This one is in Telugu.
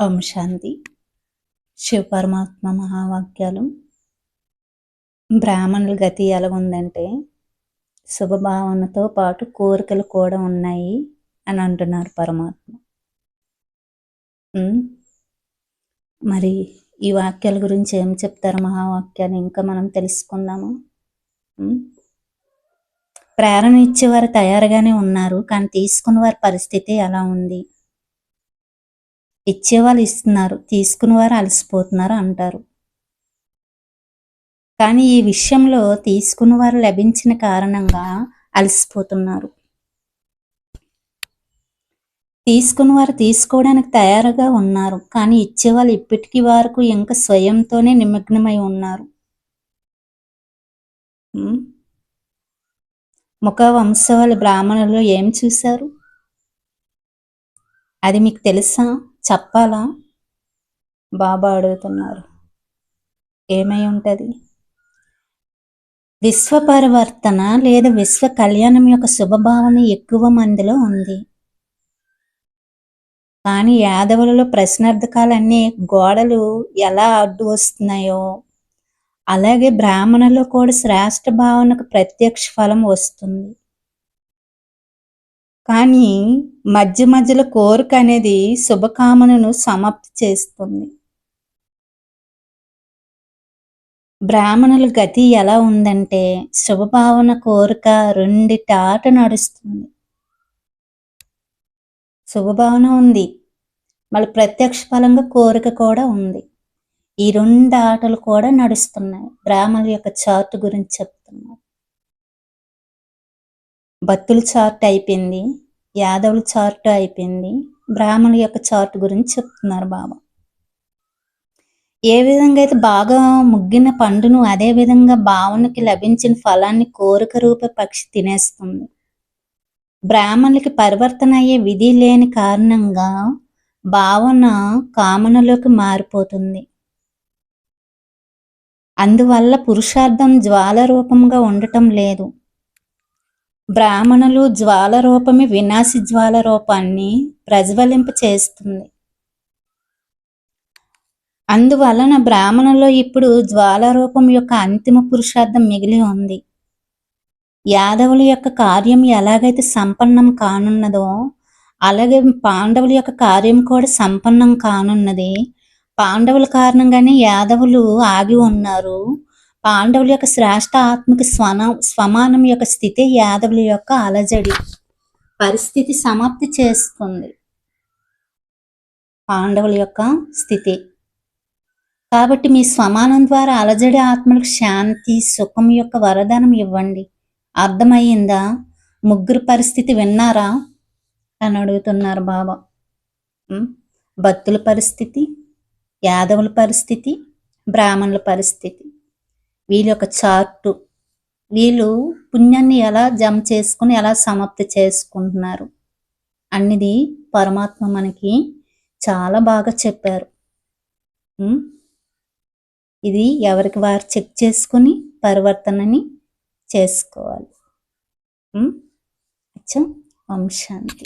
ఓం శాంతి. శివ పరమాత్మ మహావాక్యాలు. బ్రాహ్మణుల గతి ఎలాగుందంటే శుభభావనతో పాటు కోరికలు కూడా ఉన్నాయి అని అంటున్నారు పరమాత్మ. మరి ఈ వాక్యాల గురించి ఏం చెప్తారు మహావాక్యాన్ని ఇంకా మనం తెలుసుకుందాము. ప్రేరణ ఇచ్చేవారు తయారుగానే ఉన్నారు, కానీ తీసుకున్న వారి పరిస్థితి ఎలా ఉంది? ఇచ్చేవాళ్ళు ఇస్తున్నారు, తీసుకున్న వారు అలసిపోతున్నారు అంటారు. కానీ ఈ విషయంలో తీసుకున్న వారు లభించిన కారణంగా అలసిపోతున్నారు. తీసుకున్న వారు తీసుకోవడానికి తయారుగా ఉన్నారు, కానీ ఇచ్చేవాళ్ళు ఇప్పటికీ వరకు ఇంకా స్వయంతోనే నిమగ్నమై ఉన్నారు. ముఖ వంశవాళ్ళ బ్రాహ్మణులు ఏం చూశారు? అది మీకు తెలుసా? చెప్పాలా? బాబా అడుగుతున్నారు. ఏమై ఉంటుంది? విశ్వ పరివర్తన లేదా విశ్వ కళ్యాణం యొక్క శుభభావన ఎక్కువ మందిలో ఉంది. కానీ యాదవులలో ప్రశ్నార్థకాలన్నీ గోడలు ఎలా అడ్డు వస్తున్నాయో అలాగే బ్రాహ్మణులు కూడా శ్రేష్ఠ భావనకు ప్రత్యక్ష ఫలం వస్తుంది. కానీ మధ్య మధ్యలో కోరిక అనేది శుభకామనను సమాప్తి చేస్తుంది. బ్రాహ్మణుల గతి ఎలా ఉందంటే శుభభావన కోరిక రెండిటాట నడుస్తుంది. శుభభావన ఉంది, మళ్ళీ ప్రత్యక్ష ఫలంగా కోరిక కూడా ఉంది. ఈ రెండు ఆటలు కూడా నడుస్తున్నాయి. బ్రాహ్మణుల యొక్క చార్ట్ గురించి చెప్తున్నారు. భక్తుల చార్ట్ అయిపోయింది, యాదవుల చార్ట్ అయిపోయింది, బ్రాహ్మణుల యొక్క చార్ట్ గురించి చెప్తున్నారు బాబా. ఏ విధంగా అయితే బాగా ముగ్గిన పండును అదే విధంగా భావనకి లభించిన ఫలాన్ని కోరిక రూప పక్షి తినేస్తుంది. బ్రాహ్మణులకి పరివర్తన అయ్యే విధి లేని కారణంగా భావన కామనలోకి మారిపోతుంది. అందువల్ల పురుషార్థం జ్వాల రూపంగా ఉండటం లేదు. బ్రాహ్మణులు జ్వాల రూపమే వినాశి జ్వాల రూపాన్ని ప్రజ్వలింప చేస్తుంది. అందువలన బ్రాహ్మణుల్లో ఇప్పుడు జ్వాల రూపం యొక్క అంతిమ పురుషార్థం మిగిలి ఉంది. యాదవుల యొక్క కార్యం ఎలాగైతే సంపన్నం కానున్నదో అలాగే పాండవుల యొక్క కార్యం కూడా సంపన్నం కానున్నది. పాండవుల కారణంగానే యాదవులు ఆగి ఉన్నారు. పాండవుల యొక్క శ్రేష్ఠ ఆత్మకి స్వమానం యొక్క స్థితి యాదవుల యొక్క అలజడి పరిస్థితి సమాప్తి చేస్తుంది. పాండవుల యొక్క స్థితి కాబట్టి మీ స్వమానం ద్వారా అలజడి ఆత్మలకు శాంతి సుఖం యొక్క వరదానం ఇవ్వండి. అర్థమయ్యిందా? ముగ్గురు పరిస్థితి విన్నారా అని అడుగుతున్నారు బాబా. భక్తుల పరిస్థితి, యాదవుల పరిస్థితి, బ్రాహ్మణుల పరిస్థితి, వీళ్ళ యొక్క చార్టు, వీళ్ళు పుణ్యాన్ని ఎలా జమ చేసుకుని ఎలా సమాప్తి చేసుకుంటున్నారు అన్నిది పరమాత్మ మనకి చాలా బాగా చెప్పారు. ఇది ఎవరికి వారు చెక్ చేసుకుని పరివర్తనని చేసుకోవాలి. ఓం శాంతి.